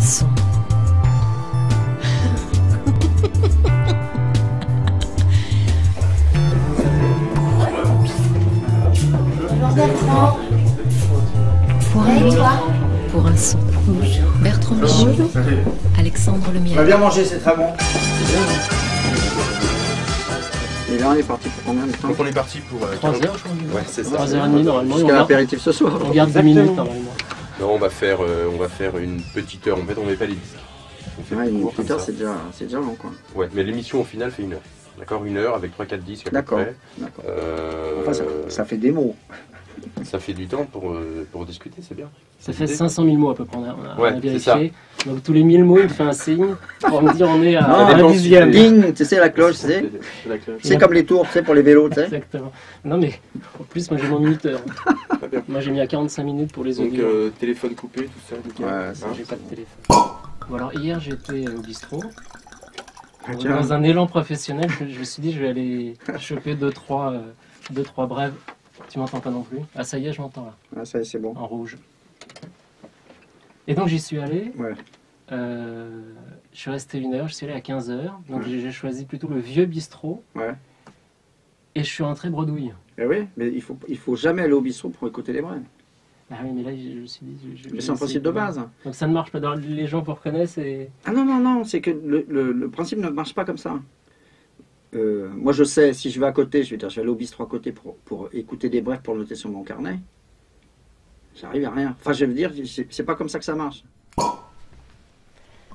son. Pour un livre, pour un son. Bertrand Michaud, Alexandre On va Lemierre. bien manger, c'est très bon. Et là, on est parti pour combien de temps? Donc on est parti pour 3 15 heures, je crois. Ouais, c'est ça. 3h30 normalement. Jusqu'à l'apéritif ce soir. On garde 10 minutes normalement. Non, on va faire une petite heure. En fait, on met pas les disques. On fait Ouais, plus une court comme petite heure, ça. c'est déjà long, quoi. Ouais, mais l'émission au final fait 1 heure. D'accord, 1 heure avec 3-4 disques à peu D'accord. près. D'accord. Euh, Enfin, ça fait des mots. ça fait du temps pour discuter, c'est bien. Ça fait 500 000 mots à peu près, on a Ouais, vérifié. Donc tous les 1000 mots, il fait un signe pour me dire on est à Non, la dépend si dixième. c'est- Ding, tu sais, la cloche, tu sais. C'est la cloche. C'est comme les tours, tu sais, pour les vélos, tu sais. Exactement. Non mais en plus moi j'ai mon minuteur. Très bien. Moi j'ai mis à 45 minutes pour les Donc audios. téléphone coupé, tout ça. nickel. Ouais, ça, Hein J'ai pas de téléphone. Bon alors hier j'étais au bistrot. tiens. Dans un élan professionnel, je me suis dit je vais aller choper 2-3 brèves. Tu m'entends pas non plus? Ah ça y est, je m'entends là, Ah, ça y est, c'est bon. en rouge. Et donc j'y suis allé. Ouais. Je suis resté 1 heure, je suis allé à 15 h. Donc j'ai choisi plutôt le vieux bistrot. Ouais. Et je suis rentré bredouille. Eh oui, mais il faut jamais aller au bistrot pour écouter les brèves. Ah oui, mais là je me suis dit. Mais c'est un principe de base. Donc ça ne marche pas. Les gens vous reconnaissent et. Ah non, non, non, c'est que le principe ne marche pas comme ça. Moi, je sais, si je vais à côté, je vais aller au bistrot à côté pour écouter des brèves pour le noter sur mon carnet. J'arrive à rien. Enfin, je veux dire, c'est pas comme ça que ça marche.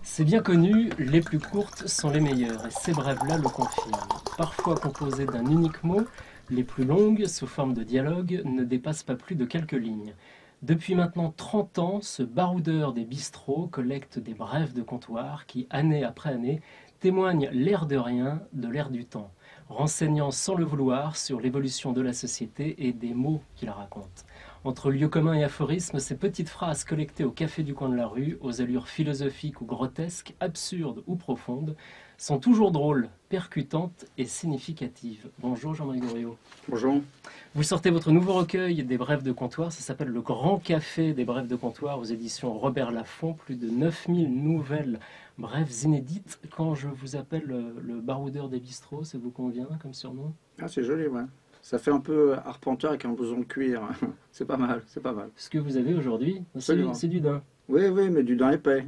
C'est bien connu, les plus courtes sont les meilleures, et ces brèves-là le confirment. Parfois composées d'un unique mot, les plus longues, sous forme de dialogue, ne dépassent pas plus de quelques lignes. Depuis maintenant 30 ans, ce baroudeur des bistrots collecte des brèves de comptoir qui, année après année, témoignent l'air de rien de l'air du temps, renseignant sans le vouloir sur l'évolution de la société et des mots qu'il raconte. Entre lieux communs et aphorismes, ces petites phrases collectées au café du coin de la rue, aux allures philosophiques ou grotesques, absurdes ou profondes, sont toujours drôles, percutantes et significatives. Bonjour Jean-Marie Goriot. Bonjour. Vous sortez votre nouveau recueil des brèves de comptoir, ça s'appelle Le Grand Café des brèves de comptoir aux éditions Robert Laffont, plus de 9000 nouvelles brèves inédites. Quand je vous appelle le baroudeur des bistrots, ça vous convient comme surnom? Ah, c'est joli, ouais. Ça fait un peu arpenteur avec un blouson de cuir. C'est pas mal, c'est pas mal. Ce que vous avez aujourd'hui, Absolument. c'est du daim. Oui, oui, mais du daim épais.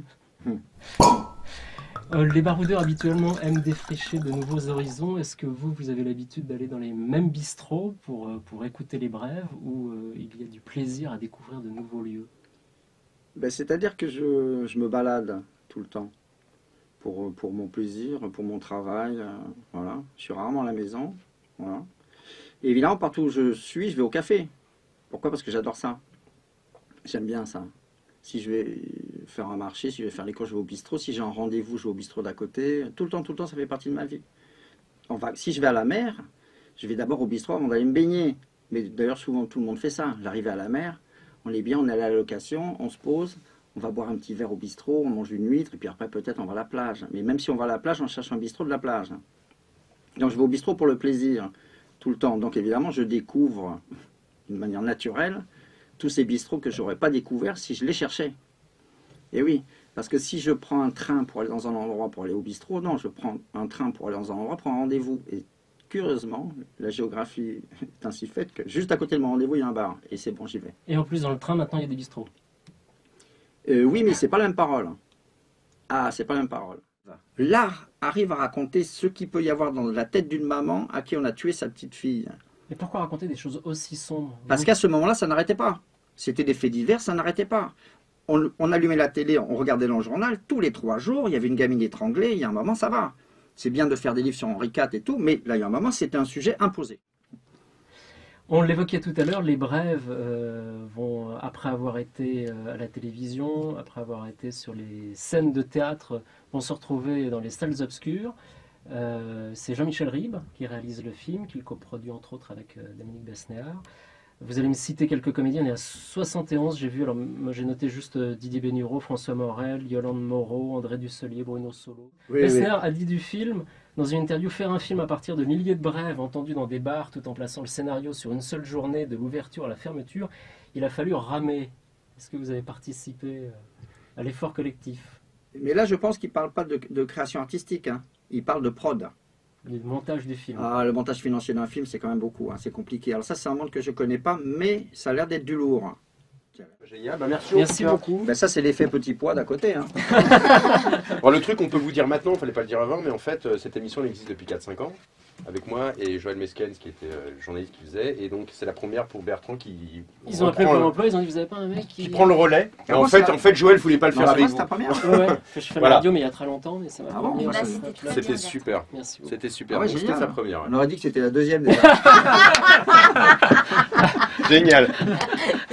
Les baroudeurs habituellement aiment défricher de nouveaux horizons. Est-ce que vous avez l'habitude d'aller dans les mêmes bistrots pour écouter les brèves ou il y a du plaisir à découvrir de nouveaux lieux? Ben, c'est-à-dire que je me balade tout le temps. Pour mon plaisir, pour mon travail. Voilà. Je suis rarement à la maison. Voilà. Et évidemment, partout où je suis, je vais au café. Pourquoi? Parce que j'adore ça. J'aime bien ça. Si je vais faire un marché, si je vais faire les courses, je vais au bistrot. Si j'ai un rendez-vous, je vais au bistrot d'à côté. Tout le temps, ça fait partie de ma vie. Si je vais à la mer, je vais d'abord au bistrot avant d'aller me baigner. Mais d'ailleurs, souvent, tout le monde fait ça. J'arrive à la mer, on est bien, on est à la location, on se pose, on va boire un petit verre au bistrot, on mange une huître, et puis après, peut-être, on va à la plage. Mais même si on va à la plage, on cherche un bistrot de la plage. Donc, je vais au bistrot pour le plaisir, tout le temps. Donc, évidemment, je découvre d'une manière naturelle tous ces bistrots que je n'aurais pas découverts si je les cherchais. Et oui, parce que si je prends un train pour aller dans un endroit pour aller au bistrot, non, je prends un train pour aller dans un endroit pour un rendez-vous. Et curieusement, la géographie est ainsi faite que juste à côté de mon rendez-vous, il y a un bar. Et c'est bon, j'y vais. Et en plus, dans le train, maintenant, il y a des bistrots. Oui, mais c'est pas la même parole. Ah, c'est pas la même parole. L'art arrive à raconter ce qu'il peut y avoir dans la tête d'une maman à qui on a tué sa petite fille. Mais pourquoi raconter des choses aussi sombres? Parce qu'à ce moment-là, ça n'arrêtait pas. C'était des faits divers, ça n'arrêtait pas. On allumait la télé, on regardait dans le journal, tous les 3 jours, il y avait une gamine étranglée, il y a un moment, ça va. C'est bien de faire des livres sur Henri IV et tout, mais là, il y a un moment, c'était un sujet imposé. On l'évoquait tout à l'heure, les brèves vont, après avoir été à la télévision, après avoir été sur les scènes de théâtre, vont se retrouver dans les salles obscures. C'est Jean-Michel Ribes qui réalise le film, qu'il coproduit entre autres avec Dominique Besnéard. Vous allez me citer quelques comédiens, il y en a 71, j'ai vu, alors moi j'ai noté juste Didier Bénureau, François Morel, Yolande Moreau, André Dussolier, Bruno Solo. Oui, Besnéard a dit du film, dans une interview, faire un film à partir de milliers de brèves entendues dans des bars tout en plaçant le scénario sur une seule journée de l'ouverture à la fermeture, il a fallu ramer. Est-ce que vous avez participé à l'effort collectif? Mais là, je pense qu'il ne parle pas de création artistique, hein. Il parle de prod. Le montage du film. Ah, le montage financier d'un film, c'est quand même beaucoup, hein. C'est compliqué. Alors ça, c'est un monde que je ne connais pas, mais ça a l'air d'être du lourd. Génial, bah merci. Merci beaucoup. Ben ça, c'est l'effet petit pois d'à côté. Hein. Bon, le truc, on peut vous dire maintenant, il fallait pas le dire avant, mais en fait, cette émission elle existe depuis 4-5 ans, avec moi et Joël Meskens, qui était le journaliste qui faisait, et donc c'est la première pour Bertrand qui... Ils ont appelé Pôle emploi, ils ont dit vous avez pas un mec qui prend le relais. Et Ah, en fait, Joël voulait pas le faire avec c'est vous. ta première. Ouais, je fais Voilà. la radio mais il y a très longtemps, mais ça m'a Ah bon, permis bah, aussi. c'était très C'était bien, super. Merci beaucoup. C'était super. Ah ouais, Donc, c'était génial. sa première. ouais. On aurait dit que c'était la deuxième déjà. Génial.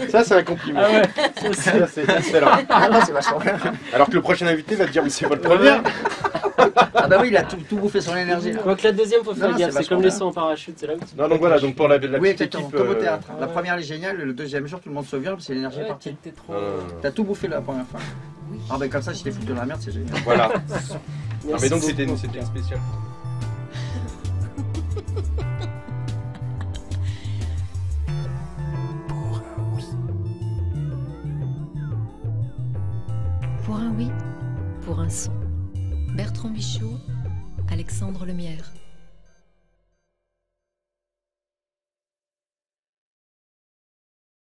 Ça, c'est un compliment. Ah ouais, Ça, c'est excellent. Ah non, c'est vachement bien. Alors que le prochain invité va te dire, mais c'est votre première. Ah bah oui, il a tout bouffé son énergie. Là. Quoique la deuxième, faut faire Non, gaffe, c'est c'est comme vachement les bien. sauts en parachute, c'est là où tu Non, donc voilà, donc pour la Oui, petite exactement, équipe. comme au théâtre. La ouais. première, elle est géniale, le deuxième jour, tout le monde se vient, parce que l'énergie est Ouais, partie. t'es trop... Non. T'as tout bouffé la première fois. Ah ben comme ça, si t'es foutu dans la merde, c'est génial. Voilà. Merci Ah, mais donc c'était beaucoup. une spéciale. Pour un oui, pour un son. Bertrand Bichot, Alexandre Lemierre.